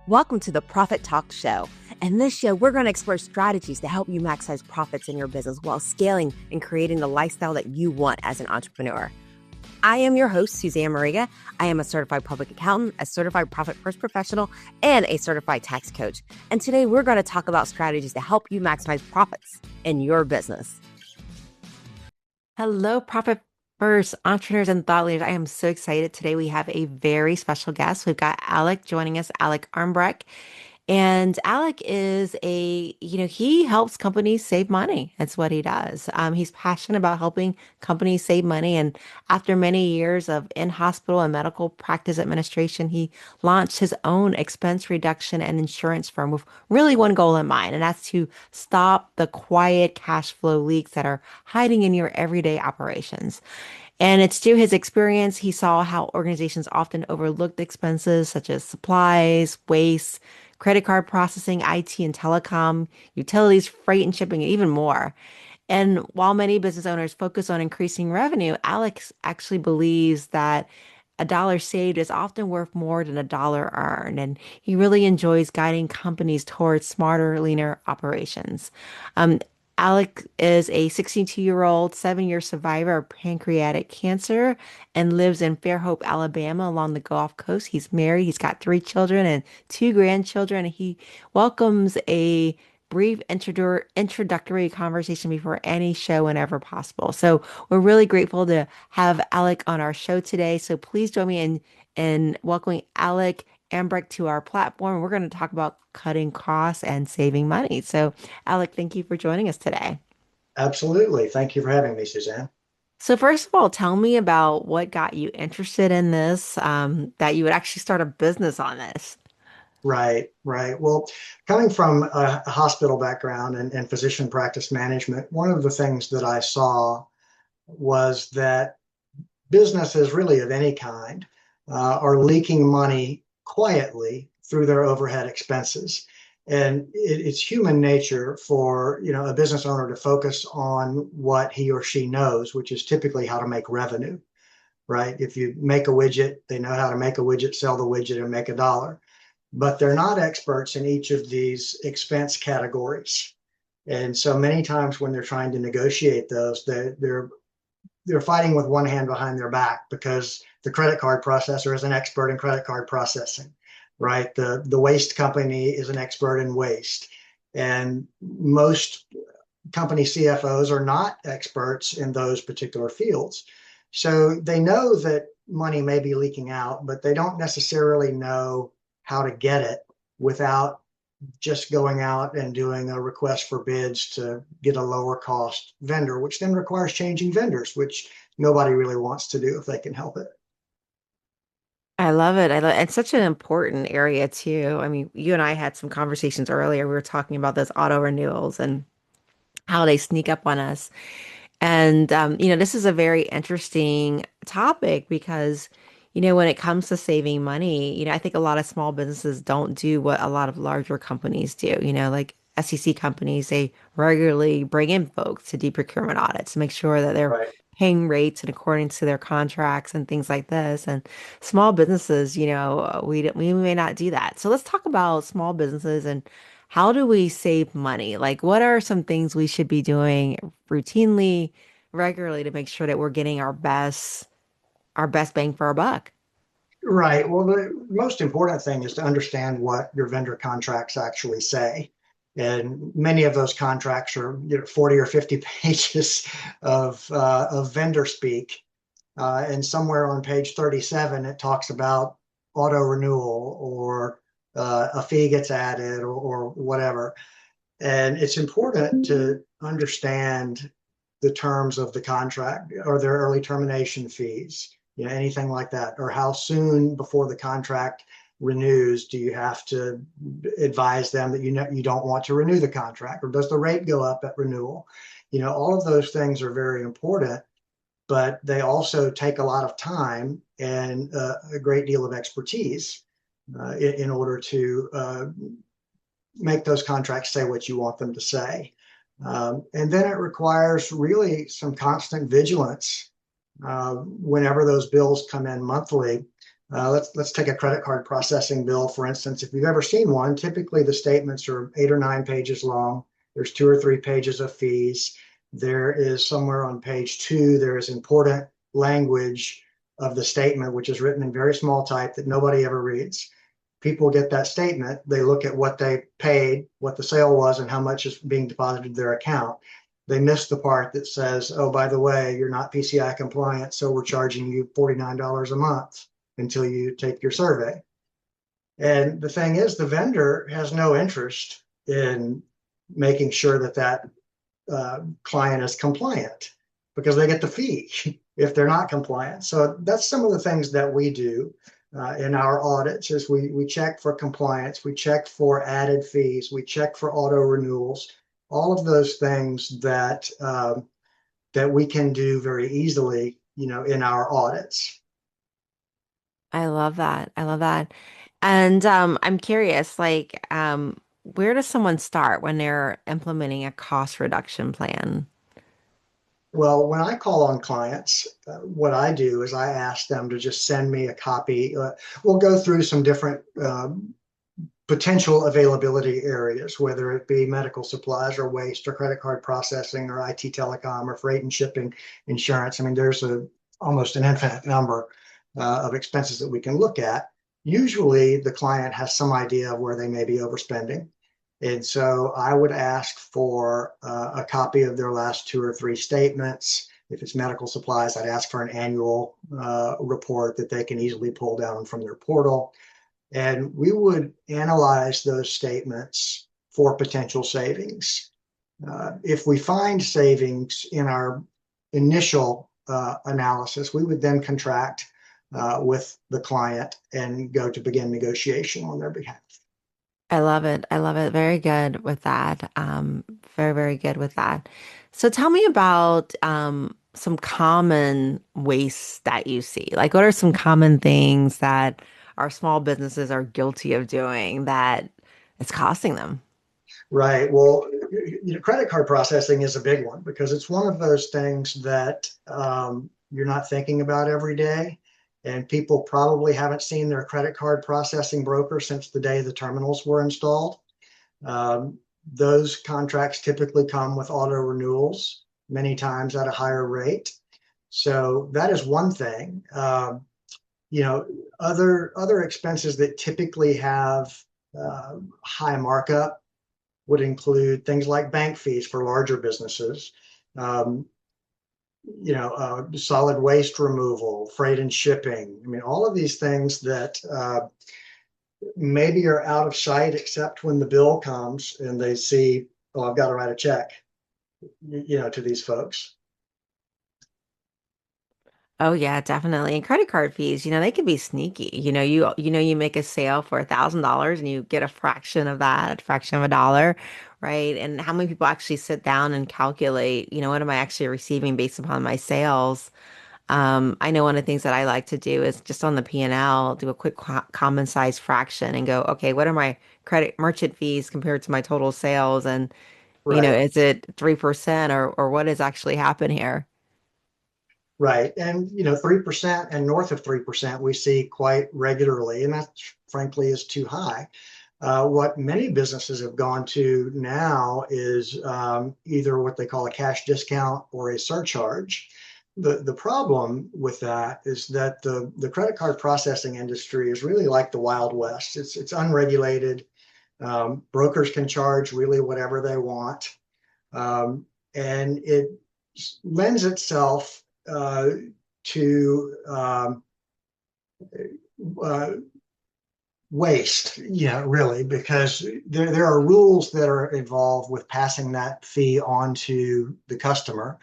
Welcome to the Profit Talk Show. In this show, we're going to explore strategies to help you maximize profits in your business while scaling and creating the lifestyle that you want as an entrepreneur. I am your host, Susanne Mariga. I am a certified public accountant, a certified profit first professional, and a certified tax coach. And today we're going to talk about strategies to help you maximize profits in your business. Hello, Profit First entrepreneurs and thought leaders. I am so excited. Today we have a very special guest. We've got Alec joining us, Alec Armbrecht. And Alec is he helps companies save money. That's what he does. He's passionate about helping companies save money. And after many years of in-hospital and medical practice administration, he launched his own expense reduction and insurance firm with really one goal in mind, and that's to stop the quiet cash flow leaks that are hiding in your everyday operations. And it's through his experience, he saw how organizations often overlooked expenses such as supplies, waste, credit card processing, IT and telecom, utilities, freight and shipping, and even more. And while many business owners focus on increasing revenue, Alex actually believes that a dollar saved is often worth more than a dollar earned. And he really enjoys guiding companies towards smarter, leaner operations. Um, Alec is a 62-year-old, 7-year survivor of pancreatic cancer and lives in Fairhope, Alabama, along the Gulf Coast. He's married. He's got 3 children and 2 grandchildren. He welcomes a brief introductory conversation before any show whenever possible. So we're really grateful to have Alec on our show today. So please join me in welcoming Alec Ambrecht to our platform. We're going to talk about cutting costs and saving money. So Alec, thank you for joining us today. Absolutely. Thank you for having me, Suzanne. So first of all, tell me about what got you interested in this, that you would actually start a business on this. Right, right. Well, coming from a hospital background and physician practice management, one of the things that I saw was that businesses, really of any kind, are leaking money quietly through their overhead expenses. And it's human nature for, a business owner to focus on what he or she knows, which is typically how to make revenue, right? If you make a widget, they know how to make a widget, sell the widget, and make a dollar. But they're not experts in each of these expense categories. And so many times when they're trying to negotiate those, they're fighting with one hand behind their back because the credit card processor is an expert in credit card processing, right? The waste company is an expert in waste. And most company CFOs are not experts in those particular fields. So they know that money may be leaking out, but they don't necessarily know how to get it without just going out and doing a request for bids to get a lower cost vendor, which then requires changing vendors, which nobody really wants to do if they can help it. I love it. It's such an important area too. I mean, you and I had some conversations earlier. We were talking about those auto renewals and how they sneak up on us. And, this is a very interesting topic because, when it comes to saving money, I think a lot of small businesses don't do what a lot of larger companies do. Like SEC companies, they regularly bring in folks to do procurement audits to make sure that they're Right. paying rates in accordance to their contracts and things like this. And small businesses, we may not do that. So let's talk about small businesses and how do we save money? Like, what are some things we should be doing routinely, regularly to make sure that we're getting our best bang for our buck? Right. Well, the most important thing is to understand what your vendor contracts actually say. And many of those contracts are 40 or 50 pages of vendor speak. And somewhere on page 37, it talks about auto renewal or a fee gets added or whatever. And it's important to understand the terms of the contract or their early termination fees, anything like that, or how soon before the contract renews do you have to advise them that you don't want to renew the contract, or does the rate go up at renewal? All of those things are very important, but they also take a lot of time and a great deal of expertise in order to make those contracts say what you want them to say. And then it requires really some constant vigilance whenever those bills come in monthly Let's take a credit card processing bill, for instance. If you've ever seen one, typically the statements are 8 or 9 pages long. There's 2 or 3 pages of fees. There is somewhere on page two, there is important language of the statement, which is written in very small type that nobody ever reads. People get that statement, they look at what they paid, what the sale was, and how much is being deposited to their account. They miss the part that says, oh, by the way, you're not PCI compliant, so we're charging you $49 a month until you take your survey. And the thing is, the vendor has no interest in making sure that client is compliant because they get the fee if they're not compliant. So that's some of the things that we do in our audits is we check for compliance, we check for added fees, we check for auto renewals, all of those things that we can do very easily, in our audits. I love that. I love that. And I'm curious, like, where does someone start when they're implementing a cost reduction plan? Well, when I call on clients, what I do is I ask them to just send me a copy. We'll go through some different potential availability areas, whether it be medical supplies or waste or credit card processing or IT telecom or freight and shipping, insurance. I mean, there's almost an infinite number of expenses that we can look at. Usually the client has some idea of where they may be overspending. And so I would ask for a copy of their last 2 or 3 statements. If it's medical supplies, I'd ask for an annual report that they can easily pull down from their portal. And we would analyze those statements for potential savings. If we find savings in our initial analysis, we would then contract with the client and go to begin negotiation on their behalf. I love it. I love it. Very good with that. Very, very good with that. So tell me about some common wastes that you see. Like, what are some common things that our small businesses are guilty of doing that it's costing them? Right. Well, credit card processing is a big one because it's one of those things that you're not thinking about every day. And people probably haven't seen their credit card processing broker since the day the terminals were installed. Um, those contracts typically come with auto renewals, many times at a higher rate. So that is one thing. You know, other expenses that typically have high markup would include things like bank fees for larger businesses, um, solid waste removal, freight and shipping. I mean, all of these things that maybe are out of sight, except when the bill comes and they see, oh, I've got to write a check, to these folks. Oh yeah, definitely. And credit card fees, they can be sneaky. You make a sale for $1,000 and you get a fraction of that, a fraction of a dollar, right? And how many people actually sit down and calculate, what am I actually receiving based upon my sales? I know one of the things that I like to do is just on the P&L, do a quick common size fraction and go, okay, what are my credit merchant fees compared to my total sales? And, Right, is it 3% or what has actually happened here? right. And, 3% and north of 3% we see quite regularly, and that frankly is too high. What many businesses have gone to now is either what they call a cash discount or a surcharge. The problem with that is that the credit card processing industry is really like the Wild West. It's unregulated. Brokers can charge really whatever they want, and it lends itself to uh, waste, really, because there are rules that are involved with passing that fee on to the customer.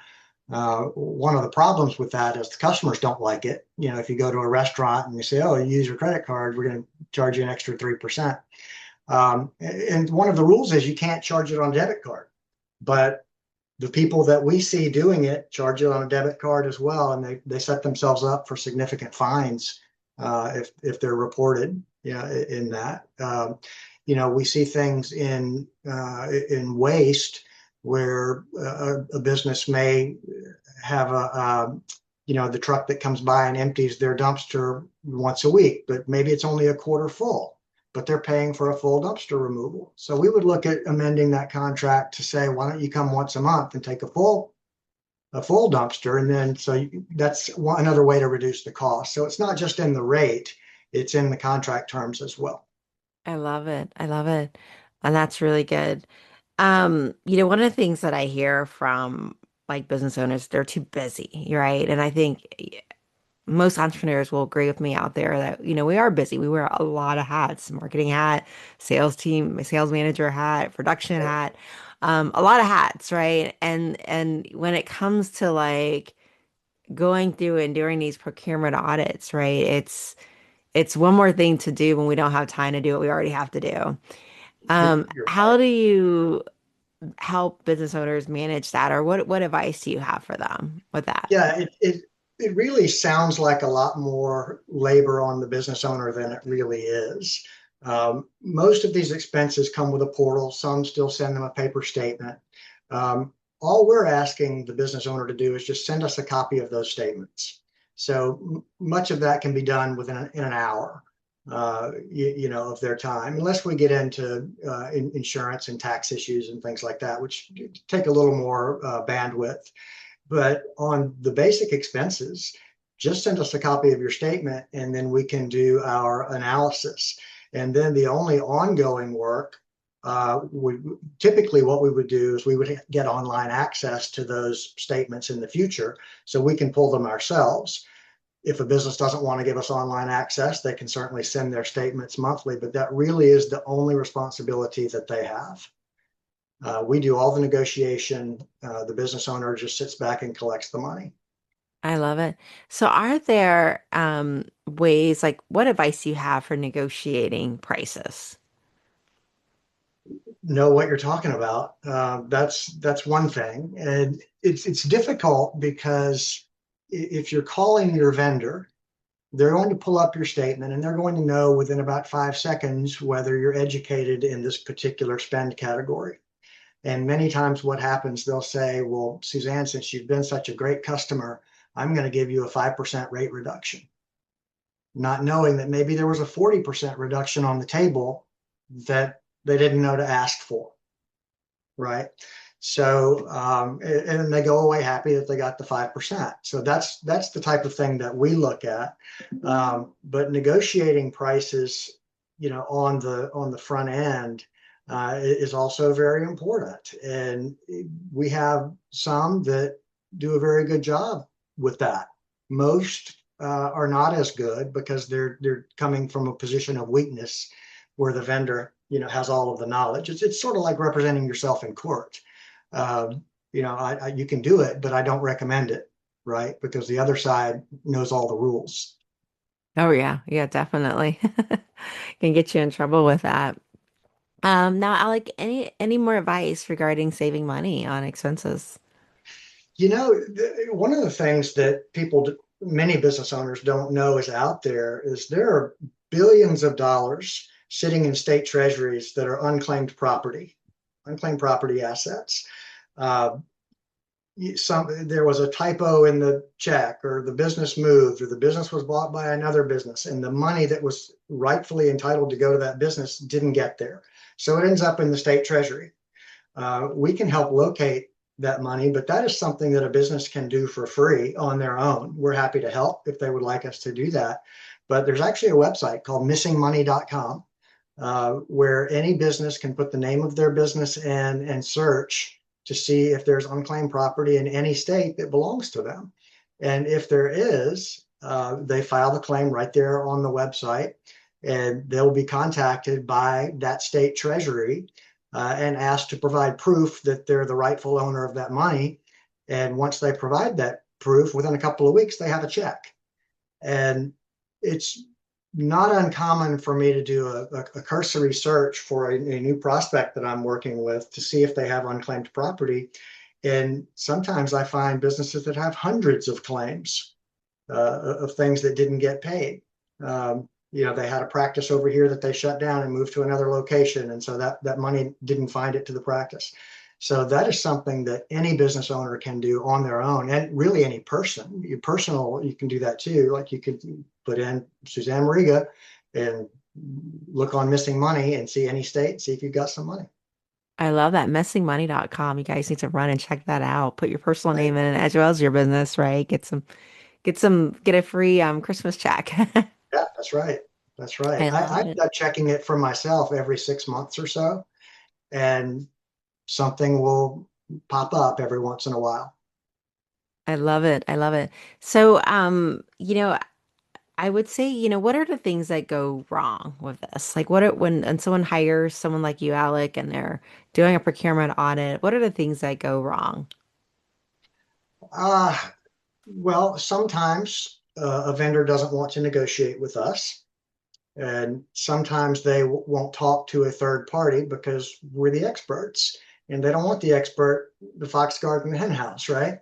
One of the problems with that is the customers don't like it. If you go to a restaurant and you say, oh, you use your credit card, we're going to charge you an extra 3%. And one of the rules is you can't charge it on a debit card. But the people that we see doing it charge it on a debit card as well, and they set themselves up for significant fines if they're reported. In that. We see things in waste where a business may have the truck that comes by and empties their dumpster once a week, but maybe it's only a quarter full, but they're paying for a full dumpster removal. So we would look at amending that contract to say, why don't you come once a month and take a full dumpster? And then that's another way to reduce the cost. So it's not just in the rate, it's in the contract terms as well. I love it. I love it. And that's really good. One of the things that I hear from like business owners, they're too busy, right? And I think most entrepreneurs will agree with me out there that, we are busy. We wear a lot of hats, marketing hat, sales team, sales manager hat, production hat, a lot of hats, right? And when it comes to like going through and doing these procurement audits, right? It's one more thing to do when we don't have time to do what we already have to do. You're How right. do you help business owners manage that, or what advice do you have for them with that? Yeah, it really sounds like a lot more labor on the business owner than it really is. Most of these expenses come with a portal. Some still send them a paper statement. All we're asking the business owner to do is just send us a copy of those statements. So much of that can be done in an hour, of their time, unless we get into insurance and tax issues and things like that, which take a little more bandwidth. But on the basic expenses, just send us a copy of your statement and then we can do our analysis. And then the only ongoing work, typically what we would do is we would get online access to those statements in the future so we can pull them ourselves. If a business doesn't want to give us online access, they can certainly send their statements monthly, but that really is the only responsibility that they have. We do all the negotiation. The business owner just sits back and collects the money. I love it. So are there ways, like what advice do you have for negotiating prices? Know what you're talking about. That's one thing, and it's difficult because if you're calling your vendor, they're going to pull up your statement and they're going to know within about 5 seconds whether you're educated in this particular spend category. And many times what happens, they'll say, well, Suzanne, since you've been such a great customer, I'm going to give you a 5% rate reduction, not knowing that maybe there was a 40% reduction on the table that they didn't know to ask for, right? So, and they go away happy that they got the 5%. So that's the type of thing that we look at. But negotiating prices, on the front end, is also very important. And we have some that do a very good job with that. Most are not as good because they're coming from a position of weakness where the vendor, has all of the knowledge. It's sort of like representing yourself in court. You can do it, but I don't recommend it, right? Because the other side knows all the rules. Oh yeah, yeah, definitely. Can get you in trouble with that. Now, Alec, any more advice regarding saving money on expenses? One of the things that many business owners don't know is out there are billions of dollars sitting in state treasuries that are unclaimed property assets. Uh, there was a typo in the check, or the business moved, or the business was bought by another business, and the money that was rightfully entitled to go to that business didn't get there. So it ends up in the state treasury. We can help locate that money, but that is something that a business can do for free on their own. We're happy to help if they would like us to do that. But there's actually a website called missingmoney.com, where any business can put the name of their business in and search to see if there's unclaimed property in any state that belongs to them. And if there is, they file the claim right there on the website, and they'll be contacted by that state treasury and asked to provide proof that they're the rightful owner of that money. And once they provide that proof, within a couple of weeks, they have a check. And it's not uncommon for me to do a cursory search for a new prospect that I'm working with to see if they have unclaimed property. And sometimes I find businesses that have hundreds of claims of things that didn't get paid. They had a practice over here that they shut down and moved to another location. And so that money didn't find it to the practice. So that is something that any business owner can do on their own, and really any person. You personal, you can do that too. Like you could put in Susanne Mariga and look on missing money and see any state, see if you've got some money. I love that. Messingmoney.com. You guys need to run and check that out. Put your personal Right? name in it as well as your business, right? Get a free Christmas check. Yeah, that's right. That's right. I I love end it. up checking it for myself every 6 months or so, and something will pop up every once in a while. I love it. I love it. So, I would say, what are the things that go wrong with this? Like, when someone hires someone like you, Alec, and they're doing a procurement audit, what are the things that go wrong? Uh, well, sometimes a vendor doesn't want to negotiate with us. And sometimes they won't talk to a third party because we're the experts and they don't want the expert, the fox guard in the hen house, right?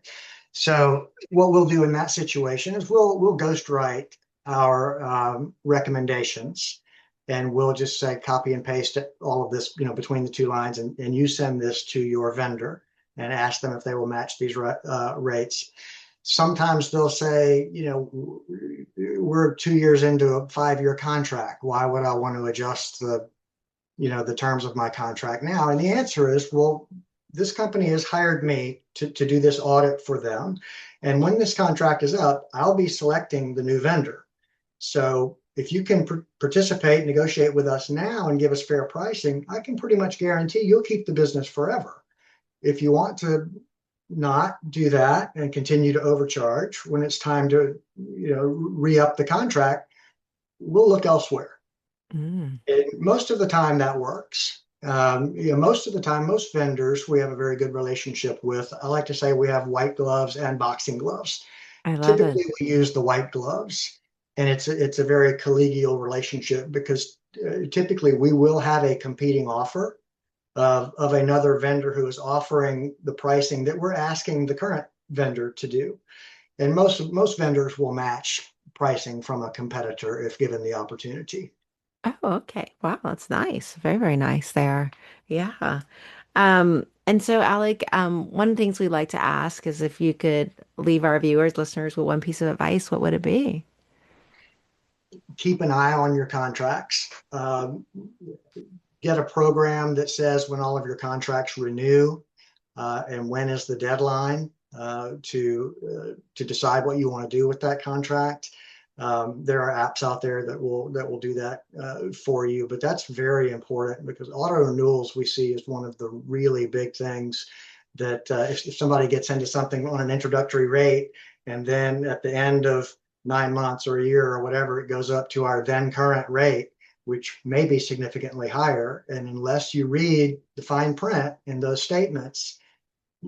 So what we'll do in that situation is we'll ghostwrite our recommendations, and we'll just say copy and paste all of this, between the two lines, and you send this to your vendor and ask them if they will match these rates. Sometimes they'll say, we're 2 years into a 5-year contract. Why would I want to adjust the terms of my contract now? And the answer is, well, this company has hired me to do this audit for them. And when this contract is up, I'll be selecting the new vendor. So if you can participate, negotiate with us now and give us fair pricing, I can pretty much guarantee you'll keep the business forever. If you want to not do that and continue to overcharge when it's time to, re-up the contract, we'll look elsewhere. Mm, And most of the time that works. Most of the time, most vendors we have a very good relationship with. I like to say we have white gloves and boxing gloves. I love it. Typically, we use the white gloves, and it's a very collegial relationship because typically we will have a competing offer of another vendor who is offering the pricing that we're asking the current vendor to do. And most vendors will match pricing from a competitor if given the opportunity. Oh, okay. Wow, that's nice. Very, very nice there. Yeah. And so Alec, one of the things we like to ask is if you could leave our viewers, listeners with one piece of advice, what would it be? Keep an eye on your contracts. Get a program that says when all of your contracts renew, and when is the deadline to decide what you want to do with that contract. There are apps out there that will do that for you, but that's very important because auto renewals we see is one of the really big things that if somebody gets into something on an introductory rate and then at the end of 9 months or a year or whatever, it goes up to our then current rate, which may be significantly higher. And unless you read the fine print in those statements,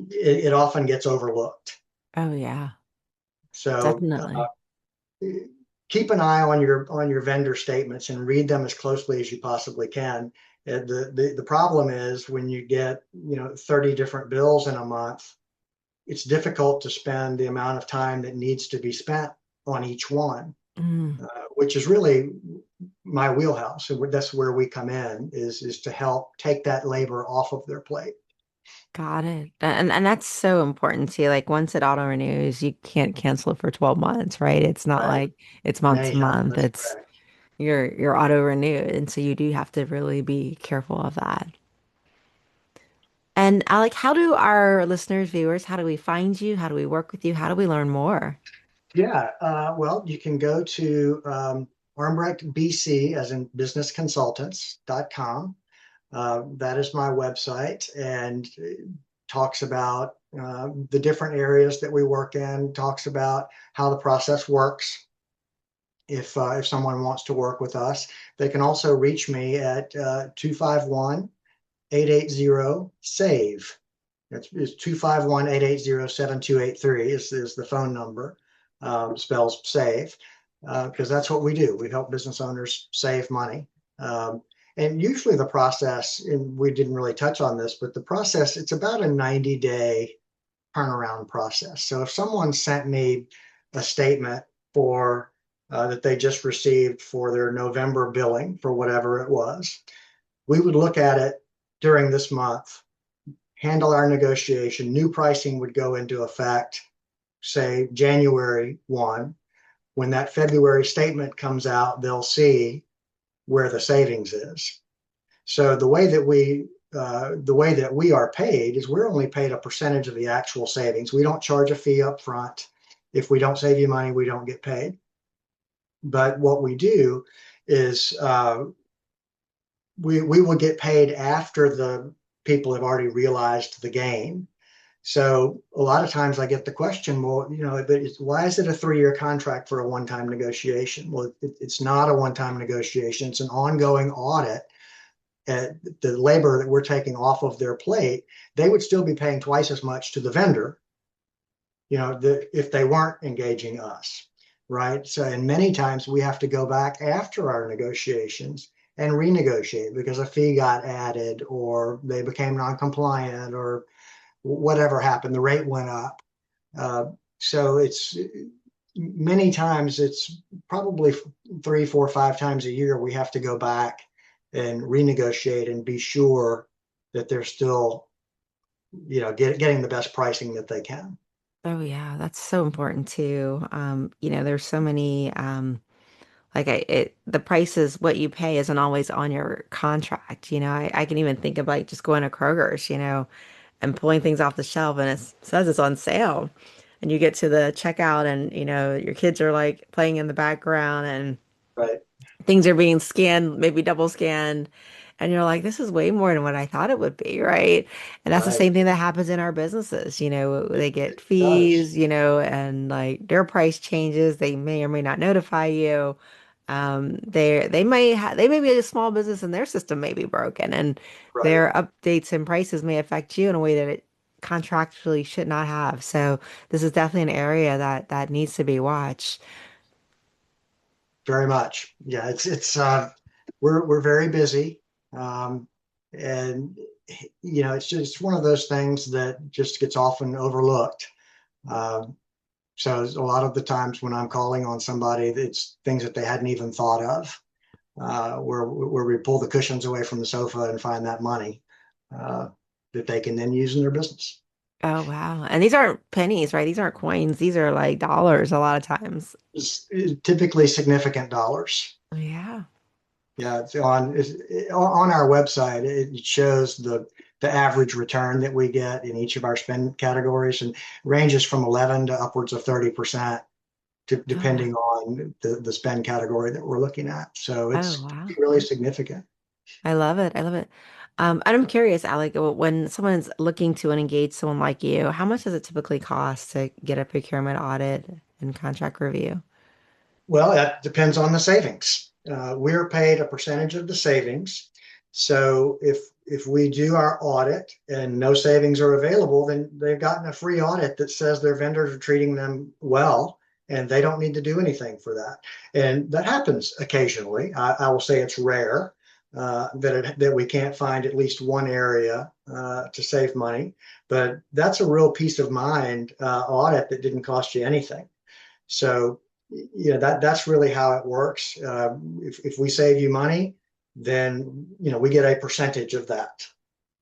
it often gets overlooked. Oh yeah, So definitely. keep an eye on your vendor statements and read them as closely as you possibly can. The problem is when you get 30 different bills in a month, it's difficult to spend the amount of time that needs to be spent on each one, Mm, which is really my wheelhouse. And that's where we come in is to help take that labor off of their plate. got it. And that's so important too. Like once it auto renews, you can't cancel it for 12 months, right? It's not Right. like it's month to Yeah, month. that's It's correct. you're auto renewed. And so you do have to really be careful of that. And Alec, how do our listeners, viewers, how do we find you? How do we work with you? How do we learn more? Yeah, well, you can go to Armbrecht BC as in businessconsultants.com. That is my website and talks about the different areas that we work in, talks about how the process works. If someone wants to work with us, they can also reach me at 251 880 SAVE. It's 251-880-7283 is the phone number, spells save, because that's what we do. We help business owners save money. And usually the process, and we didn't really touch on this, but the process, it's about a 90-day turnaround process. So if someone sent me a statement for that they just received for their November billing for whatever it was, we would look at it during this month, handle our negotiation. New pricing would go into effect, say January 1. When that February statement comes out, they'll see where the savings is. So the way that we are paid is we're only paid a percentage of the actual savings. We don't charge a fee up front. If we don't save you money, we don't get paid. But what we do is we will get paid after the people have already realized the gain. So a lot of times I get the question, well, but why is it a 3-year contract for a one-time negotiation? Well, it's not a one-time negotiation. It's an ongoing audit. At the labor that we're taking off of their plate, they would still be paying twice as much to the vendor, if they weren't engaging us, right? So, and many times we have to go back after our negotiations and renegotiate because a fee got added or they became non-compliant or whatever happened, the rate went up. Uh, so it's many times, it's probably 3, 4, 5 times a year we have to go back and renegotiate and be sure that they're still, getting the best pricing that they can. Oh yeah, that's so important too. There's so many the price is what you pay isn't always on your contract. I can even think of like just going to Kroger's, and pulling things off the shelf and it says it's on sale. And you get to the checkout and your kids are like playing in the background and Right, things are being scanned, maybe double scanned. And you're like, this is way more than what I thought it would be, right? And that's the right. same thing that happens in our businesses. It, They get it does. fees, and like their price changes. They may or may not notify you. They may be a small business and their system may be broken, and Right. their updates and prices may affect you in a way that it contractually should not have. So this is definitely an area that needs to be watched. Very much. Yeah, we're very busy. Um, and it's just one of those things that just gets often overlooked. Um, so a lot of the times when I'm calling on somebody, it's things that they hadn't even thought of, where we pull the cushions away from the sofa and find that money uh, that they can then use in their business. Oh, wow. And these aren't pennies, right? These aren't coins. These are like dollars a lot of times. It's typically significant dollars. Yeah. Yeah, it's on our website. It shows the average return that we get in each of our spend categories and ranges from 11 to upwards of 30%, Oh, wow. depending on the spend category that we're looking at. So Oh, it's wow. really significant. I love it. I love it. And I'm curious, Alec, when someone's looking to engage someone like you, how much does it typically cost to get a procurement audit and contract review? Well, that depends on the savings. We're paid a percentage of the savings. So if we do our audit and no savings are available, then they've gotten a free audit that says their vendors are treating them well and they don't need to do anything for that. And that happens occasionally. I will say it's rare that we can't find at least one area to save money, but that's a real peace of mind audit that didn't cost you anything. So that's really how it works. If we save you money, then we get a percentage of that,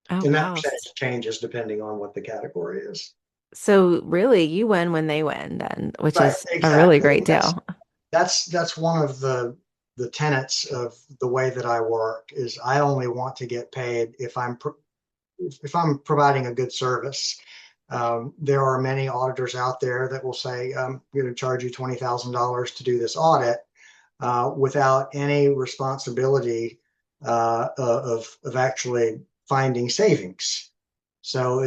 Oh, and that wow. percentage changes depending on what the category is. So really, you win when they win then, which Right, is a really exactly. great And that's deal. that's that's one of the tenets of the way that I work is I only want to get paid if I'm providing a good service. There are many auditors out there that will say, I'm going to charge you $20,000 to do this audit without any responsibility of actually finding savings. So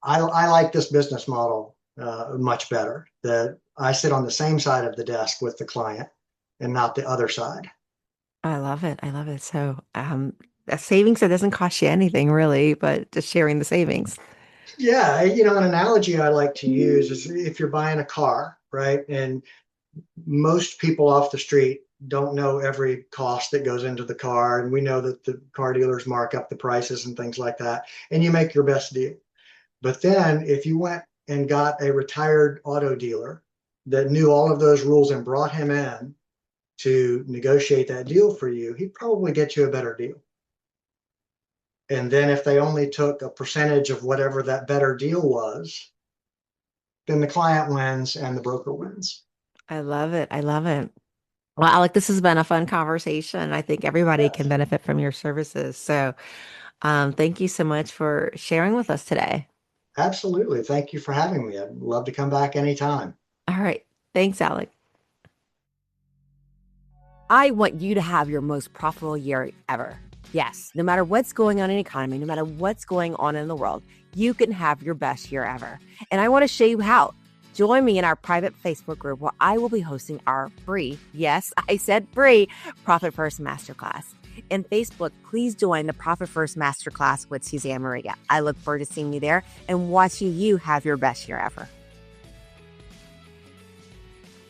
I like this business model much better. That I sit on the same side of the desk with the client and not the other side. I love it. I love it. So, a savings that doesn't cost you anything really, but just sharing the savings. Yeah, an analogy I like to use is if you're buying a car, right? And most people off the street don't know every cost that goes into the car. And we know that the car dealers mark up the prices and things like that. And you make your best deal. But then if you went and got a retired auto dealer that knew all of those rules and brought him in to negotiate that deal for you, he'd probably get you a better deal. And then if they only took a percentage of whatever that better deal was, then the client wins and the broker wins. I love it. I love it. Well, Alec, this has been a fun conversation. I think everybody can Yes, benefit from your services. So, thank you so much for sharing with us today. absolutely. Thank you for having me. I'd love to come back anytime. All right. Thanks, Alec. I want you to have your most profitable year ever. Yes, no matter what's going on in the economy, no matter what's going on in the world, you can have your best year ever. And I want to show you how. Join me in our private Facebook group where I will be hosting our free, yes, I said free, Profit First Masterclass. In Facebook, please join the Profit First Masterclass with Susanne Mariga. I look forward to seeing you there and watching you have your best year ever.